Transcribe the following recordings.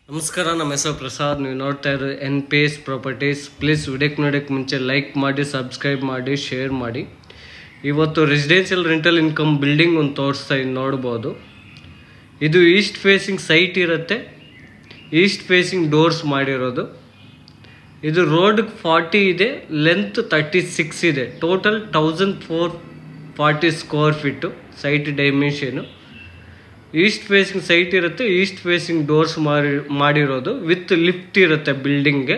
ನಮಸ್ಕಾರ, ನಮ್ಮ ಹೆಸರು ಪ್ರಸಾದ್. ನೀವು ನೋಡ್ತಾ ಇರೋ NPS ಪ್ರಾಪರ್ಟೀಸ್. ಪ್ಲೀಸ್ ವಿಡಿಯೋಕ್ಕೆ ನೋಡೋಕ್ಕೆ ಮುಂಚೆ ಲೈಕ್ ಮಾಡಿ, ಸಬ್ಸ್ಕ್ರೈಬ್ ಮಾಡಿ, ಶೇರ್ ಮಾಡಿ. ಇವತ್ತು ರೆಸಿಡೆನ್ಷಿಯಲ್ ರೆಂಟಲ್ ಇನ್ಕಮ್ ಬಿಲ್ಡಿಂಗ್ ಒಂದು ತೋರಿಸ್ತಾ ನೋಡ್ಬೋದು. ಇದು ಈಸ್ಟ್ ಫೇಸಿಂಗ್ ಸೈಟ್ ಇರುತ್ತೆ, ಈಸ್ಟ್ ಫೇಸಿಂಗ್ ಡೋರ್ಸ್ ಮಾಡಿರೋದು. ಇದು ರೋಡ್ 40 ಇದೆ, ಲೆಂತ್ 36 ಇದೆ. Total 1440 square feet site dimension. East facing site ಇರುತ್ತೆ, ಈಸ್ಟ್ ಫೇಸಿಂಗ್ ಡೋರ್ಸ್ ಮಾಡಿರೋದು ವಿತ್ ಲಿಫ್ಟ್ ಇರುತ್ತೆ ಬಿಲ್ಡಿಂಗ್ಗೆ.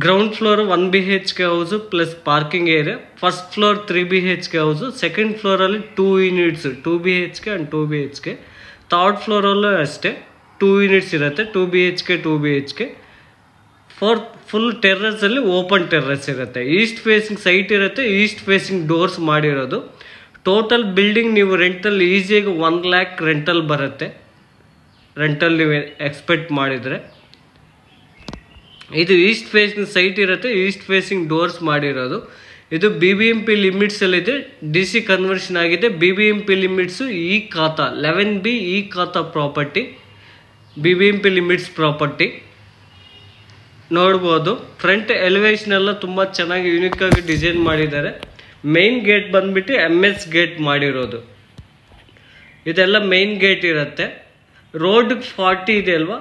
Ground floor 1 BHK house plus parking area. First floor 3 BHK house, second ಫ್ಲೋರಲ್ಲಿ 2 units 2 BHK and 2 BHK. Third ಫ್ಲೋರಲ್ಲೂ ಅಷ್ಟೇ 2 units ಇರುತ್ತೆ, 2 BHK 2 BHK. Full ಟೆರ್ರಸಲ್ಲಿ open terrace ಇರುತ್ತೆ. East facing site ಇರುತ್ತೆ, east facing doors ಮಾಡಿರೋದು. Total building ನೀವು ರೆಂಟಲ್ಲಿ ಈಸಿಯಾಗಿ 1 lakh rental ಬರುತ್ತೆ, ರೆಂಟಲ್ ನೀವು ಎಕ್ಸ್ಪೆಕ್ಟ್ ಮಾಡಿದರೆ. ಇದು ಈಸ್ಟ್ ಫೇಸಿಂಗ್ ಸೈಟ್ ಇರುತ್ತೆ, ಈಸ್ಟ್ ಫೇಸಿಂಗ್ ಡೋರ್ಸ್ ಮಾಡಿರೋದು. ಇದು BBMP ಲಿಮಿಟ್ಸಲ್ಲಿದೆ, DC ಕನ್ವರ್ಷನ್ ಆಗಿದೆ. BBMP ಲಿಮಿಟ್ಸು ಈ ಖಾತಾ 11B ಈ ಖಾತಾ ಪ್ರಾಪರ್ಟಿ, BBMP ಲಿಮಿಟ್ಸ್ ಪ್ರಾಪರ್ಟಿ ನೋಡ್ಬೋದು. ಫ್ರಂಟ್ ಎಲಿವೇಶನ್ ಎಲ್ಲ ತುಂಬ ಚೆನ್ನಾಗಿ ಯೂನಿಕ್ಕಾಗಿ ಡಿಸೈನ್ ಮಾಡಿದ್ದಾರೆ. ಮೇನ್ ಗೇಟ್ ಬಂದ್ಬಿಟ್ಟು MS ಗೇಟ್ ಮಾಡಿರೋದು. ಇದೆಲ್ಲ ಮೇನ್ ಗೇಟ್ ಇರುತ್ತೆ. ರೋಡ್ 40 ಇದೆ ಅಲ್ವಾ,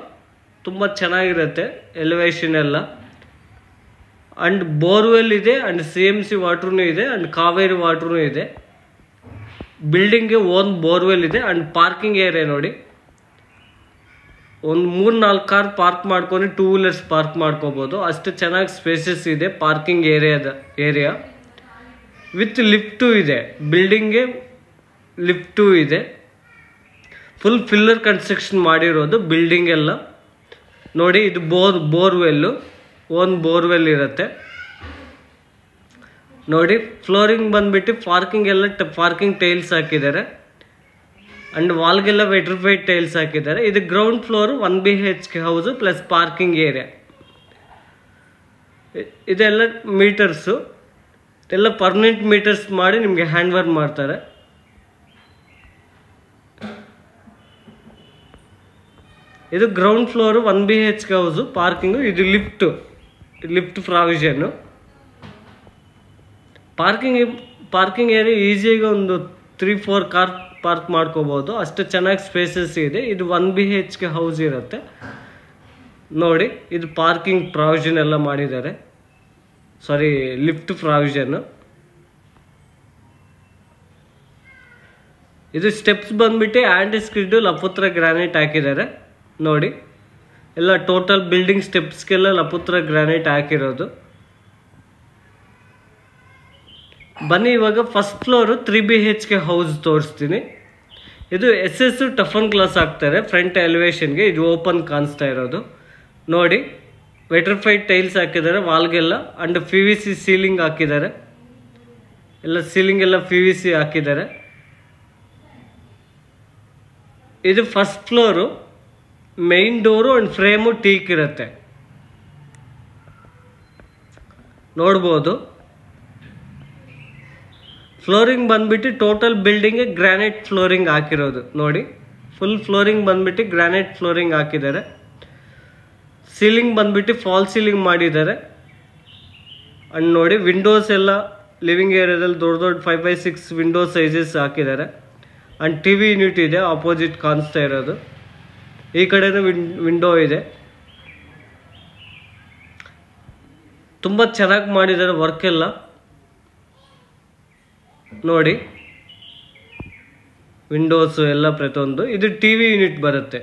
ತುಂಬ ಚೆನ್ನಾಗಿರುತ್ತೆ ಎಲಿವೇಶನ್ ಎಲ್ಲ. ಅಂಡ್ ಬೋರ್ವೆಲ್ ಇದೆ, ಅಂಡ್ CMC ವಾಟ್ರೂ ಇದೆ, ಅಂಡ್ ಕಾವೇರಿ ವಾಟ್ರೂ ಇದೆ. ಬಿಲ್ಡಿಂಗ್ಗೆ ಓನ್ ಬೋರ್ವೆಲ್ ಇದೆ. ಅಂಡ್ ಪಾರ್ಕಿಂಗ್ ಏರಿಯಾ ನೋಡಿ, ಒಂದು 3-4 ಕಾರ್ ಪಾರ್ಕ್ ಮಾಡ್ಕೊಂಡು 2 ವೀಲರ್ಸ್ ಪಾರ್ಕ್ ಮಾಡ್ಕೋಬೋದು, ಅಷ್ಟು ಚೆನ್ನಾಗಿ ಸ್ಪೇಸಸ್ ಇದೆ ಪಾರ್ಕಿಂಗ್ ಏರಿಯಾ. ವಿತ್ ಲಿಫ್ಟು ಇದೆ, ಬಿಲ್ಡಿಂಗ್ಗೆ ಲಿಫ್ಟು ಇದೆ. ಫುಲ್ ಫಿಲ್ಲರ್ ಕನ್ಸ್ಟ್ರಕ್ಷನ್ ಮಾಡಿರೋದು ಬಿಲ್ಡಿಂಗ್ ಎಲ್ಲ ನೋಡಿ. ಇದು ಬೋರ್ವೆಲ್ಲು, ಓನ್ ಬೋರ್ವೆಲ್ ಇರುತ್ತೆ ನೋಡಿ. ಫ್ಲೋರಿಂಗ್ ಬಂದ್ಬಿಟ್ಟು ಪಾರ್ಕಿಂಗ್ ಎಲ್ಲ ಪಾರ್ಕಿಂಗ್ ಟೈಲ್ಸ್ ಹಾಕಿದ್ದಾರೆ, ಅಂಡ್ ವಾಲ್ಗೆಲ್ಲ ವೆಟ್ರಿಫೈಡ್ ಟೈಲ್ಸ್ ಹಾಕಿದ್ದಾರೆ. ಇದು ground floor 1 BHK house plus parking area. ಇದೆಲ್ಲ ಮೀಟರ್ಸು ಎಲ್ಲ ಪರ್ಮನೆಂಟ್ ಮೀಟರ್ಸ್ ಮಾಡಿ ನಿಮಗೆ ಹ್ಯಾಂಡ್ ಓವರ್ ಮಾಡ್ತಾರೆ. ಇದು ground floor 1 BHK house, parking. ಇದು ಲಿಫ್ಟ್ ಪ್ರಾವಿಷನ್ನು. ಪಾರ್ಕಿಂಗ್ ಏರಿಯಾ ಈಸಿಯಾಗಿ ಒಂದು 3-4 ಕಾರ್ ಪಾರ್ಕ್ ಮಾಡ್ಕೋಬೋದು, ಅಷ್ಟು ಚೆನ್ನಾಗಿ ಸ್ಪೇಸಸ್ ಇದೆ. ಇದು 1 BHK ಹೌಸ್ ಇರುತ್ತೆ ನೋಡಿ. ಇದು ಪಾರ್ಕಿಂಗ್ ಪ್ರಾವಿಷನ್ ಎಲ್ಲ ಮಾಡಿದ್ದಾರೆ, ಸಾರಿ ಲಿಫ್ಟ್ ಪ್ರಾವಿಷನ್. ಇದು ಸ್ಟೆಪ್ಸ್ ಬಂದ್ಬಿಟ್ಟು ಆ್ಯಂಟಿಸ್ಕಿಡ್ ಲಪುತ್ರ ಗ್ರಾನೈಟ್ ಹಾಕಿದ್ದಾರೆ ನೋಡಿ. ಎಲ್ಲ ಟೋಟಲ್ ಬಿಲ್ಡಿಂಗ್ ಸ್ಟೆಪ್ಸ್ಗೆಲ್ಲ ಲಪುತ್ರ ಗ್ರಾನೈಟ್ ಹಾಕಿರೋದು. ಬನ್ನಿ ಇವಾಗ ಫಸ್ಟ್ ಫ್ಲೋರು 3 BHK ಹೌಸ್ ತೋರಿಸ್ತೀನಿ. ಇದು SS ಟಫನ್ ಗ್ಲಾಸ್ ಹಾಕ್ತಾರೆ ಫ್ರಂಟ್ ಎಲಿವೇಶನ್ಗೆ. ಇದು ಓಪನ್ ಕಾಣಿಸ್ತಾ ಇರೋದು ನೋಡಿ. ವೆಟ್ರಿಫೈಡ್ ಟೈಲ್ಸ್ ಹಾಕಿದ್ದಾರೆ ವಾಲ್ಗೆಲ್ಲ, ಅಂಡ್ PVC ಸೀಲಿಂಗ್ ಹಾಕಿದ್ದಾರೆ. ಎಲ್ಲ ಸೀಲಿಂಗ್ ಎಲ್ಲ PVC ಹಾಕಿದ್ದಾರೆ. ಇದು first floor, main door and frame teak ಇರುತ್ತೆ ನೋಡ್ಬೋದು. ಫ್ಲೋರಿಂಗ್ ಬಂದ್ಬಿಟ್ಟು ಟೋಟಲ್ ಬಿಲ್ಡಿಂಗ್ಗೆ ಗ್ರಾನೈಟ್ ಫ್ಲೋರಿಂಗ್ ಹಾಕಿರೋದು ನೋಡಿ. ಫುಲ್ ಫ್ಲೋರಿಂಗ್ ಬಂದ್ಬಿಟ್ಟು ಗ್ರಾನೈಟ್ ಫ್ಲೋರಿಂಗ್ ಹಾಕಿದ್ದಾರೆ. ಸೀಲಿಂಗ್ ಬಂದ್ಬಿಟ್ಟು ಫಾಲ್ ಸೀಲಿಂಗ್ ಮಾಡಿದ್ದಾರೆ. ಅಂಡ್ ನೋಡಿ ವಿಂಡೋಸ್ ಎಲ್ಲ ಲಿವಿಂಗ್ ಏರಿಯಾದಲ್ಲಿ ದೊಡ್ಡ 5x6 ವಿಂಡೋ ಸೈಜಸ್ ಹಾಕಿದ್ದಾರೆ. ಅಂಡ್ TV ಯೂನಿಟ್ ಇದೆ, ಆಪೋಸಿಟ್ ಕಾಣಿಸ್ತಾ ಇರೋದು. ಈ ಕಡೆನೂ ವಿಂಡೋ ಇದೆ. ತುಂಬ ಚೆನ್ನಾಗಿ ಮಾಡಿದ್ದಾರೆ ವರ್ಕ್ ಎಲ್ಲ ನೋಡಿ. ವಿಂಡೋಸು ಎಲ್ಲ ಪ್ರತಿಯೊಂದು. ಇದು TV ಯೂನಿಟ್ ಬರುತ್ತೆ.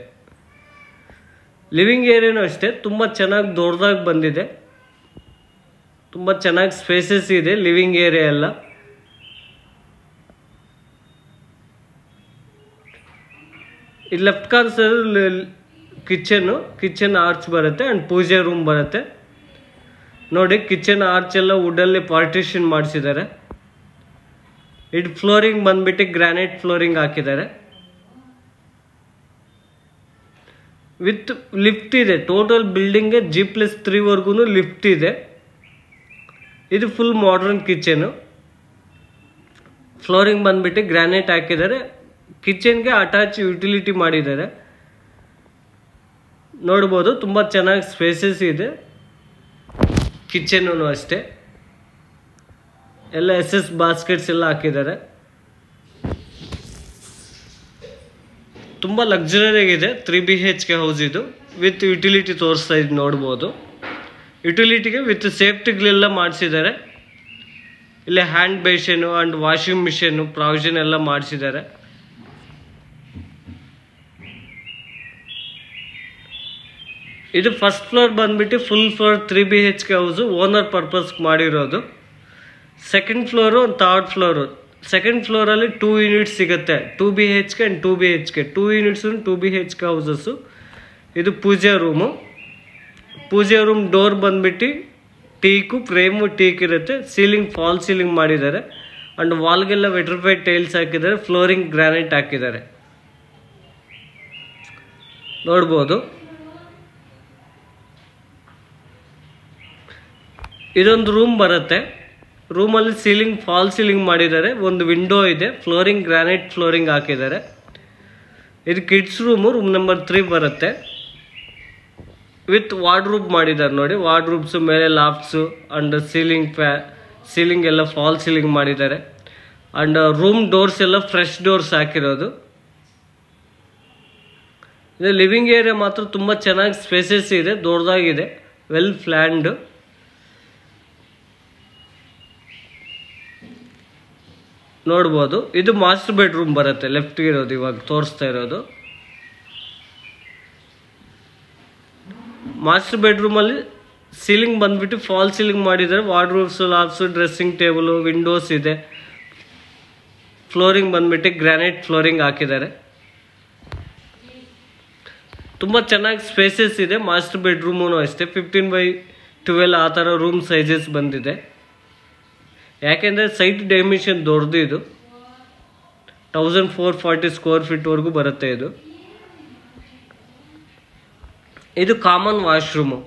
ಲಿವಿಂಗ್ ಏರಿಯಾನೂ ಅಷ್ಟೇ ತುಂಬ ಚೆನ್ನಾಗಿ ದೊಡ್ಡದಾಗಿ ಬಂದಿದೆ, ತುಂಬ ಚೆನ್ನಾಗಿ ಸ್ಪೇಸಸ್ ಇದೆ ಲಿವಿಂಗ್ ಏರಿಯಾ ಎಲ್ಲ. ಇದು ಲೆಫ್ಟ್ ಕಾಣಿಸೋದು ಕಿಚನ್ ಆರ್ಚ್ ಬರುತ್ತೆ, ಅಂಡ್ ಪೂಜೆ ರೂಮ್ ಬರುತ್ತೆ ನೋಡಿ. ಕಿಚನ್ ಆರ್ಚ್ ಎಲ್ಲ ವುಡಲ್ಲಿ ಪಾರ್ಟಿಷನ್ ಮಾಡಿಸಿದ್ದಾರೆ. ಇದು ಫ್ಲೋರಿಂಗ್ ಬಂದ್ಬಿಟ್ಟು ಗ್ರಾನೈಟ್ ಫ್ಲೋರಿಂಗ್ ಹಾಕಿದ್ದಾರೆ ವಿತ್ ಲಿಫ್ಟ್ ಇದೆ. ಟೋಟಲ್ ಬಿಲ್ಡಿಂಗ್ಗೆ G+3 ವರ್ಗು ಲಿಫ್ಟ್ ಇದೆ. ಇದು ಫುಲ್ ಮಾಡರ್ನ್ ಕಿಚನು. ಫ್ಲೋರಿಂಗ್ ಬಂದ್ಬಿಟ್ಟು ಗ್ರಾನೈಟ್ ಹಾಕಿದ್ದಾರೆ. ಕಿಚನ್ಗೆ ಅಟ್ಯಾಚ್ ಯುಟಿಲಿಟಿ ಮಾಡಿದ್ದಾರೆ. ನೋಡ್ಬೋದು ತುಂಬ ಚೆನ್ನಾಗಿ ಸ್ಪೇಸಸ್ ಇದೆ. ಕಿಚನ್ನು ಅಷ್ಟೇ, ಎಲ್ಲ SS ಬಾಸ್ಕೆಟ್ಸ್ ಎಲ್ಲ ಹಾಕಿದ್ದಾರೆ. ತುಂಬ ಲಕ್ಸುರಿ ಆಗಿದೆ. 3 BHK ಹೌಸ್ ಇದು. ವಿತ್ ಯುಟಿಲಿಟಿ ತೋರಿಸ್ತಾ ಇದು ನೋಡ್ಬೋದು. ಯುಟಿಲಿಟಿಗೆ ವಿತ್ ಸೇಫ್ಟಿಗಳೆಲ್ಲ ಮಾಡಿಸಿದ್ದಾರೆ. ಇಲ್ಲಿ hand basin and washing machine provision ಎಲ್ಲ ಮಾಡಿಸಿದ್ದಾರೆ. ಇದು ಫಸ್ಟ್ ಫ್ಲೋರ್ ಬಂದ್ಬಿಟ್ಟು full floor 3 BHK house, owner purpose ಮಾಡಿರೋದು. ಸೆಕೆಂಡ್ ಫ್ಲೋರು ಒಂದು ಥರ್ಡ್ ಫ್ಲೋರು. ಸೆಕೆಂಡ್ ಫ್ಲೋರಲ್ಲಿ 2 ಯೂನಿಟ್ಸ್ ಸಿಗುತ್ತೆ, 2 BHK and 2 BHK. 2 units 2 BHK houses. ಇದು puja room. Puja room door ಬಂದ್ಬಿಟ್ಟು ಟೀಕು ಫ್ರೇಮು ಟೀಕ್ ಇರುತ್ತೆ. ಸೀಲಿಂಗ್ ಫಾಲ್ ಸೀಲಿಂಗ್ ಮಾಡಿದ್ದಾರೆ ಆ್ಯಂಡ್ ವಾಲ್ಗೆಲ್ಲ ವೆಟ್ರಿಫೈಡ್ ಟೈಲ್ಸ್ ಹಾಕಿದ್ದಾರೆ. ಫ್ಲೋರಿಂಗ್ ಗ್ರಾನೈಟ್ ಹಾಕಿದ್ದಾರೆ ನೋಡ್ಬೋದು. ಇದೊಂದು ರೂಮ್ ಬರುತ್ತೆ. ರೂಮಲ್ಲಿ ಸೀಲಿಂಗ್ ಫಾಲ್ ಸೀಲಿಂಗ್ ಮಾಡಿದ್ದಾರೆ. ಒಂದು ವಿಂಡೋ ಇದೆ. ಫ್ಲೋರಿಂಗ್ ಗ್ರಾನೈಟ್ ಫ್ಲೋರಿಂಗ್ ಹಾಕಿದ್ದಾರೆ. ಇದು ಕಿಡ್ಸ್ ರೂಮು, ರೂಮ್ ನಂಬರ್ 3 ಬರುತ್ತೆ. ವಿತ್ ವಾರ್ಡ್ರೂಬ್ ಮಾಡಿದ್ದಾರೆ ನೋಡಿ. ವಾರ್ಡ್ರೂಬ್ಸು ಮೇಲೆ ಲಾಫ್ಟ್ಸು ಆ್ಯಂಡ್ ಸೀಲಿಂಗ್ ಎಲ್ಲ ಫಾಲ್ ಸೀಲಿಂಗ್ ಮಾಡಿದ್ದಾರೆ. ಆ್ಯಂಡ್ ರೂಮ್ ಡೋರ್ಸ್ ಎಲ್ಲ ಫ್ರೆಶ್ ಡೋರ್ಸ್ ಹಾಕಿರೋದು. ಇದು ಲಿವಿಂಗ್ ಏರಿಯಾ ಮಾತ್ರ ತುಂಬ ಚೆನ್ನಾಗಿ ಸ್ಪೇಸಸ್ ಇದೆ, ದೊಡ್ಡದಾಗಿದೆ, ವೆಲ್ ಪ್ಲ್ಯಾನ್ಡ್. ನೋಡ್ಬೋದು. ಇದು ಮಾಸ್ಟರ್ ಬೆಡ್ರೂಮ್ ಬರುತ್ತೆ, ಲೆಫ್ಟ್ಗೆ ಇರೋದು ಇವಾಗ ತೋರಿಸ್ತಾ ಇರೋದು. ಮಾಸ್ಟರ್ ಬೆಡ್ರೂಮಲ್ಲಿ ಸೀಲಿಂಗ್ ಬಂದ್ಬಿಟ್ಟು ಫಾಲ್ ಸೀಲಿಂಗ್ ಮಾಡಿದ್ದಾರೆ. ವಾರ್ಡ್ರೋಬ್ಸು, ಲಾಫ್ಟ್ಸು, ಡ್ರೆಸ್ಸಿಂಗ್ ಟೇಬಲು, ವಿಂಡೋಸ್ ಇದೆ. ಫ್ಲೋರಿಂಗ್ ಬಂದ್ಬಿಟ್ಟು ಗ್ರಾನೈಟ್ ಫ್ಲೋರಿಂಗ್ ಹಾಕಿದ್ದಾರೆ. ತುಂಬ ಚೆನ್ನಾಗಿ ಸ್ಪೇಸಸ್ ಇದೆ. ಮಾಸ್ಟರ್ ಬೆಡ್ರೂಮೂ ಅಷ್ಟೇ 15x12 ಆ ಥರ ರೂಮ್ ಸೈಜಸ್ ಬಂದಿದೆ. ಯಾಕೆಂದರೆ ಸೈಟ್ ಡೈಮೆನ್ಷನ್ ದೊಡ್ಡದು. ಇದು 1440 ಸ್ಕ್ವೇರ್ ಫೀಟ್ವರೆಗೂ ಬರುತ್ತೆ ಇದು. ಇದು ಕಾಮನ್ ವಾಶ್ರೂಮು.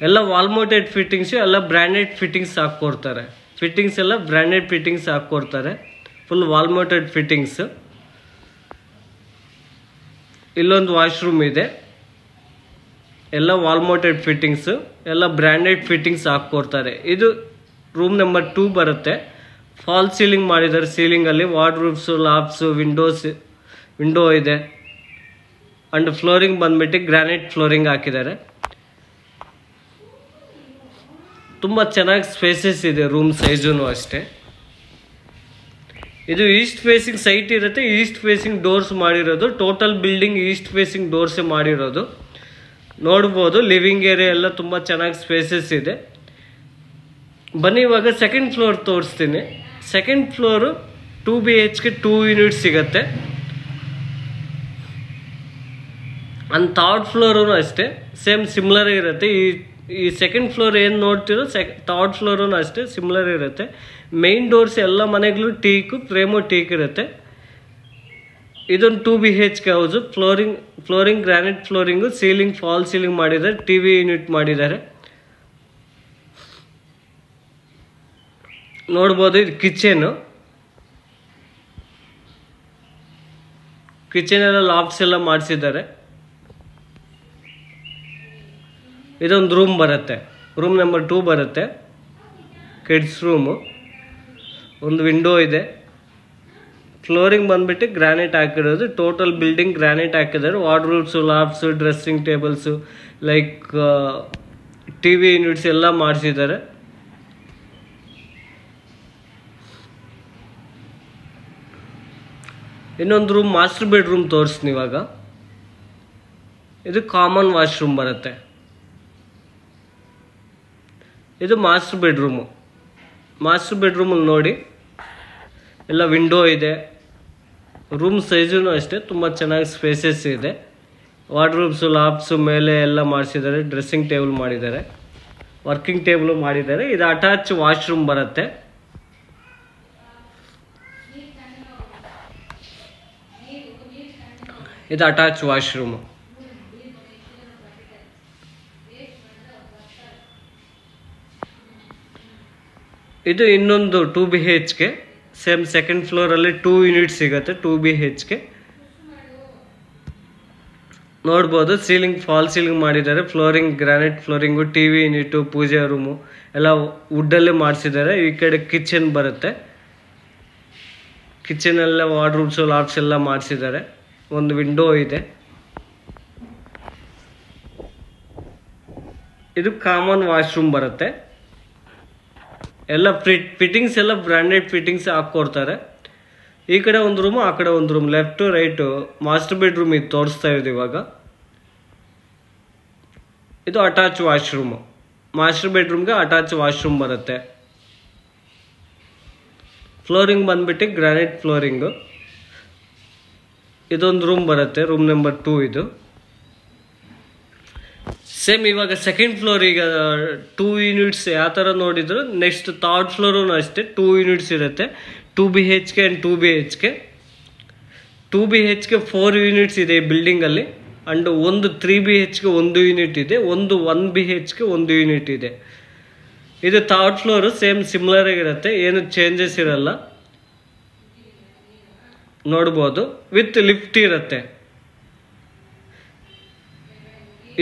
ಎಲ್ಲ ವಾಲ್ಮೋಟೆಡ್ ಫಿಟ್ಟಿಂಗ್ಸು, ಎಲ್ಲ ಬ್ರ್ಯಾಂಡೆಡ್ ಫಿಟ್ಟಿಂಗ್ಸ್ ಹಾಕ್ಕೊಡ್ತಾರೆ. ಫಿಟ್ಟಿಂಗ್ಸ್ ಎಲ್ಲ ಬ್ರ್ಯಾಂಡೆಡ್ ಫಿಟ್ಟಿಂಗ್ಸ್ ಹಾಕ್ಕೊಡ್ತಾರೆ. Full wall mounted fittings. ಇಲ್ಲೊಂದು ವಾಶ್ರೂಮ್ ಇದೆ. ಎಲ್ಲ ವಾಲ್ಮೋಟೆಡ್ ಫಿಟ್ಟಿಂಗ್ಸು, ಎಲ್ಲ ಬ್ರ್ಯಾಂಡೆಡ್ ಫಿಟ್ಟಿಂಗ್ಸ್ ಹಾಕ್ಕೊಡ್ತಾರೆ. ಇದು ರೂಮ್ ನಂಬರ್ 2 ಬರುತ್ತೆ. ಫಾಲ್ ಸೀಲಿಂಗ್ ಮಾಡಿದ್ದಾರೆ. ಸೀಲಿಂಗಲ್ಲಿ ವಾರ್ಡ್ರೂಬ್ಸು, ಲಾಫ್ಟ್ಸು, ವಿಂಡೋ ಇದೆ. ಆ್ಯಂಡ್ ಫ್ಲೋರಿಂಗ್ ಬಂದ್ಬಿಟ್ಟು ಗ್ರಾನೈಟ್ ಫ್ಲೋರಿಂಗ್ ಹಾಕಿದ್ದಾರೆ. ತುಂಬ ಚೆನ್ನಾಗಿ ಸ್ಪೇಸಸ್ ಇದೆ. ರೂಮ್ ಸೈಜೂ ಅಷ್ಟೇ. ಇದು ಈಸ್ಟ್ ಫೇಸಿಂಗ್ ಸೈಟ್ ಇರುತ್ತೆ. ಈಸ್ಟ್ ಫೇಸಿಂಗ್ ಡೋರ್ಸ್ ಮಾಡಿರೋದು. ಟೋಟಲ್ ಬಿಲ್ಡಿಂಗ್ ಈಸ್ಟ್ ಫೇಸಿಂಗ್ ಡೋರ್ಸೇ ಮಾಡಿರೋದು. ನೋಡ್ಬೋದು. ಲಿವಿಂಗ್ ಏರಿಯಾ ಎಲ್ಲ ತುಂಬ ಚೆನ್ನಾಗಿ ಸ್ಪೇಸಸ್ ಇದೆ. ಬನ್ನಿ ಇವಾಗ ಸೆಕೆಂಡ್ ಫ್ಲೋರ್ ತೋರಿಸ್ತೀನಿ. ಸೆಕೆಂಡ್ ಫ್ಲೋರು 2 BHK 2 ಯೂನಿಟ್ಸ್ ಸಿಗುತ್ತೆ. ಅಂಡ್ ಥರ್ಡ್ ಫ್ಲೋರೂ ಅಷ್ಟೇ ಸೇಮ್ ಸಿಮ್ಲರ್ ಇರುತ್ತೆ. ಈ ಸೆಕೆಂಡ್ ಫ್ಲೋರ್ ಏನು ನೋಡ್ತಿರೋ ಥರ್ಡ್ ಫ್ಲೋರೂ ಅಷ್ಟೇ ಸಿಮ್ಲರ್ ಇರುತ್ತೆ. ಮೇನ್ ಡೋರ್ಸ್ ಎಲ್ಲ ಮನೆಗಳು ಟೀಕು ಫ್ರೇಮು ಟೀಕ್ ಇರುತ್ತೆ. ಇದೊಂದು 2 BHK house. Flooring granite flooring, ceiling fall ceiling ಮಾಡಿದ್ದಾರೆ. TV ಯೂನಿಟ್ ಮಾಡಿದ್ದಾರೆ. ನೋಡ್ಬೋದು. ಇದು ಕಿಚನ್ ಎಲ್ಲ ಲಾಫ್ಟ್ಸ್ ಎಲ್ಲ ಮಾಡಿಸಿದ್ದಾರೆ. ಇದೊಂದು ರೂಮ್ ಬರುತ್ತೆ. ರೂಮ್ ನಂಬರ್ 2 ಬರುತ್ತೆ. Kids room. ಒಂದು ವಿಂಡೋ ಇದೆ. ಫ್ಲೋರಿಂಗ್ ಬಂದ್ಬಿಟ್ಟು ಗ್ರಾನೈಟ್ ಹಾಕಿರೋದು. ಟೋಟಲ್ ಬಿಲ್ಡಿಂಗ್ ಗ್ರಾನೈಟ್ ಹಾಕಿದ್ದಾರೆ. Wardrobes, lofts, dressing tables, like TV units ಎಲ್ಲ ಮಾಡಿಸಿದ್ದಾರೆ. ಇನ್ನೊಂದು ರೂಮ್ ಮಾಸ್ಟರ್ ಬೆಡ್ರೂಮ್ ತೋರಿಸ್ತೀನಿ ಇವಾಗ. ಇದು ಕಾಮನ್ ವಾಶ್ರೂಮ್ ಬರುತ್ತೆ. ಇದು ಮಾಸ್ಟರ್ ಬೆಡ್ರೂಮು. ಮಾಸ್ಟರ್ ಬೆಡ್ರೂಮಲ್ಲಿ ನೋಡಿ ಎಲ್ಲ ವಿಂಡೋ ಇದೆ. ರೂಮ್ ಸೈಜೂ ಅಷ್ಟೇ ತುಂಬ ಚೆನ್ನಾಗಿ ಸ್ಪೇಸಸ್ ಇದೆ. ವಾರ್ಡ್ರೂಬ್ಸು, ಲಾಫ್ಟ್ಸು ಮೇಲೆ ಎಲ್ಲ ಮಾಡಿಸಿದ್ದಾರೆ. ಡ್ರೆಸ್ಸಿಂಗ್ ಟೇಬಲ್ ಮಾಡಿದ್ದಾರೆ. ವರ್ಕಿಂಗ್ ಟೇಬಲು ಮಾಡಿದ್ದಾರೆ. ಇದು ಅಟ್ಯಾಚ್ ವಾಶ್ರೂಮ್ ಬರುತ್ತೆ. ಇದು ಅಟ್ಯಾಚ್ ವಾಶ್ರೂಮು. ಇದು ಇನ್ನೊಂದು 2 BHK. ಸೇಮ್ ಸೆಕೆಂಡ್ ಫ್ಲೋರಲ್ಲಿ 2 ಯೂನಿಟ್ ಸಿಗುತ್ತೆ. 2 BHK. ನೋಡ್ಬೋದು. ಸೀಲಿಂಗ್ ಫಾಲ್ ಸೀಲಿಂಗ್ ಮಾಡಿದ್ದಾರೆ. Flooring granite flooring, TV unit, ಪೂಜೆ ರೂಮು ಎಲ್ಲ ವುಡ್ಡಲ್ಲೇ ಮಾಡಿಸಿದ್ದಾರೆ. ಈ ಕಡೆ ಕಿಚನ್ ಬರುತ್ತೆ. ಕಿಚನೆಲ್ಲ ವಾರ್ಡ್ರೂಮ್ಸು ಲಾಕ್ಸ್ ಎಲ್ಲ ಮಾಡಿಸಿದ್ದಾರೆ. ಒಂದು ವಿಂಡೋ ಇದೆ. ಇದು ಕಾಮನ್ ವಾಶ್ರೂಮ್ ಬರುತ್ತೆ. ಎಲ್ಲ ಫಿಟ್ಟಿಂಗ್ಸ್ ಎಲ್ಲ ಬ್ರ್ಯಾಂಡೆಡ್ ಫಿಟ್ಟಿಂಗ್ಸ್ ಹಾಕ್ಕೊಡ್ತಾರೆ. ಈ ಕಡೆ ಒಂದು ರೂಮು, ಆ ಕಡೆ ಒಂದು room, left right master bedroom ಇದು ತೋರಿಸ್ತಾ ಇರೋದು ಇವಾಗ. ಇದು ಅಟ್ಯಾಚ್ ವಾಶ್ರೂಮು. ಮಾಸ್ಟರ್ ಬೆಡ್ರೂಮ್ಗೆ ಅಟ್ಯಾಚ್ ವಾಶ್ರೂಮ್ ಬರುತ್ತೆ. ಫ್ಲೋರಿಂಗ್ ಬಂದ್ಬಿಟ್ಟು ಗ್ರಾನೈಟ್ ಫ್ಲೋರಿಂಗು. ಇದೊಂದು ರೂಮ್ ಬರುತ್ತೆ, ರೂಮ್ ನಂಬರ್ 2 ಇದು. ಸೇಮ್ ಇವಾಗ ಸೆಕೆಂಡ್ ಫ್ಲೋರ್, ಈಗ 2 ಯೂನಿಟ್ಸ್ ಯಾವ ಥರ ನೋಡಿದ್ರು ನೆಕ್ಸ್ಟ್ ಥರ್ಡ್ ಫ್ಲೋರು ಅಷ್ಟೇ 2 ಯೂನಿಟ್ಸ್ ಇರುತ್ತೆ. 2 BHK and 2 BHK. 2 BHK 4 units ಇದೆ ಈ ಬಿಲ್ಡಿಂಗಲ್ಲಿ. ಆ್ಯಂಡ್ ಒಂದು 3 BHK 1 ಯೂನಿಟ್ ಇದೆ, ಒಂದು 1 BHK 1 ಯೂನಿಟ್ ಇದೆ. ಇದು ಥರ್ಡ್ ಫ್ಲೋರು ಸೇಮ್ ಸಿಮಿಲರ್ ಆಗಿರುತ್ತೆ, ಏನು ಚೇಂಜಸ್ ಇರಲ್ಲ. ನೋಡ್ಬೋದು, ವಿತ್ ಲಿಫ್ಟ್ ಇರುತ್ತೆ.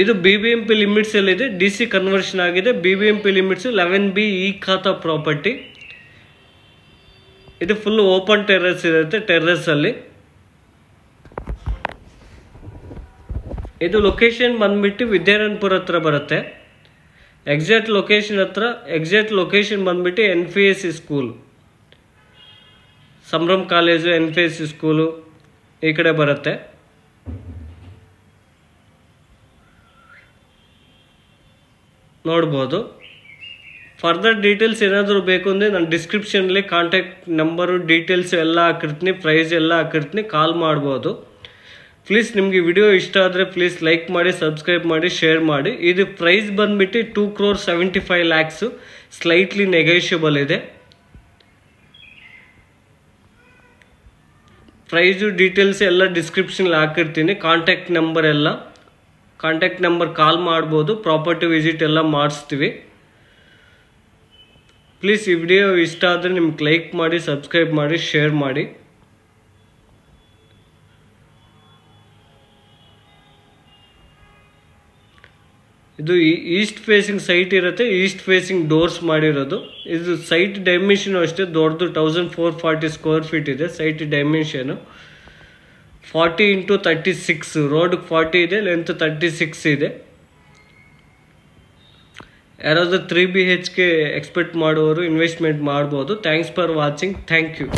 ಇದು BBMP ಲಿಮಿಟ್ಸ್ ಅಲ್ಲಿದೆ. DC ಕನ್ವರ್ಷನ್ ಆಗಿದೆ. BBMP ಲಿಮಿಟ್ಸ್ 11B ಈ ಖಾತಾ ಪ್ರಾಪರ್ಟಿ. ಇದು ಫುಲ್ ಓಪನ್ ಟೆರ್ರಸ್ ಇರುತ್ತೆ. ಟೆರ್ರಸ್ ಅಲ್ಲಿ ಇದು ಲೊಕೇಶನ್ ಬಂದ್ಬಿಟ್ಟು ವಿದ್ಯಾರಣ್ಯಪುರ ಹತ್ರ ಬರುತ್ತೆ. ಎಕ್ಸಾಕ್ಟ್ ಲೊಕೇಶನ್ ಬಂದ್ಬಿಟ್ಟು NPSC school, Sambhram college, NPSC school ಈ ಕಡೆ ಬರುತ್ತೆ. ನೋಡ್ಬೋದು. ಫರ್ದರ್ ಡೀಟೇಲ್ಸ್ ಏನಾದರೂ ಬೇಕು ಅಂದರೆ ನಾನು ಡಿಸ್ಕ್ರಿಪ್ಷನಲ್ಲಿ ಕಾಂಟ್ಯಾಕ್ಟ್ ನಂಬರು ಡೀಟೇಲ್ಸ್ ಎಲ್ಲ ಹಾಕಿರ್ತೀನಿ, ಪ್ರೈಸ್ ಎಲ್ಲ ಹಾಕಿರ್ತೀನಿ, ಕಾಲ್ ಮಾಡ್ಬೋದು. ಪ್ಲೀಸ್ ನಿಮಗೆ ವಿಡಿಯೋ ಇಷ್ಟ ಆದರೆ ಪ್ಲೀಸ್ ಲೈಕ್ ಮಾಡಿ, ಸಬ್ಸ್ಕ್ರೈಬ್ ಮಾಡಿ, ಶೇರ್ ಮಾಡಿ. ಇದು ಪ್ರೈಸ್ ಬಂದ್ಬಿಟ್ಟು 2,75 lakhs, ಸ್ಲೈಟ್ಲಿ ನೆಗೋಷಿಯಬಲ್ ಇದೆ. ಪ್ರೈಸು ಡೀಟೇಲ್ಸ್ ಎಲ್ಲ ಡಿಸ್ಕ್ರಿಪ್ಷನಲ್ಲಿ ಹಾಕಿರ್ತೀನಿ. ಕಾಂಟ್ಯಾಕ್ಟ್ ನಂಬರ್ ಕಾಲ್ ಮಾಡ್ಬೋದು. ಪ್ರಾಪರ್ಟಿ ವಿಸಿಟ್ ಎಲ್ಲ ಮಾಡಿಸ್ತೀವಿ. ಪ್ಲೀಸ್ ಈ ವಿಡಿಯೋ ಇಷ್ಟ ಆದರೆ ನಿಮ್ಗೆ ಲೈಕ್ ಮಾಡಿ, ಸಬ್ಸ್ಕ್ರೈಬ್ ಮಾಡಿ, ಶೇರ್ ಮಾಡಿ. ಇದು ಈಸ್ಟ್ ಫೇಸಿಂಗ್ ಸೈಟ್ ಇರುತ್ತೆ. ಈಸ್ಟ್ ಫೇಸಿಂಗ್ ಡೋರ್ಸ್ ಮಾಡಿರೋದು. ಇದು ಸೈಟ್ ಡೈಮೆನ್ಷನ್ ಅಷ್ಟೇ ದೊಡ್ಡದು, 1440 ಸ್ಕ್ವೇರ್ ಫೀಟ್ ಇದೆ ಸೈಟ್ ಡೈಮೆನ್ಷನು. 40 × 36, ರೋಡ್ 40 ಇದೆ, ಲೆಂತ್ 36 ಇದೆ. ಯಾರಾದರೂ 3 BHK ಎಕ್ಸ್ಪೆಕ್ಟ್ ಮಾಡುವವರು ಇನ್ವೆಸ್ಟ್ಮೆಂಟ್ ಮಾಡ್ಬೋದು. Thanks for watching. Thank you.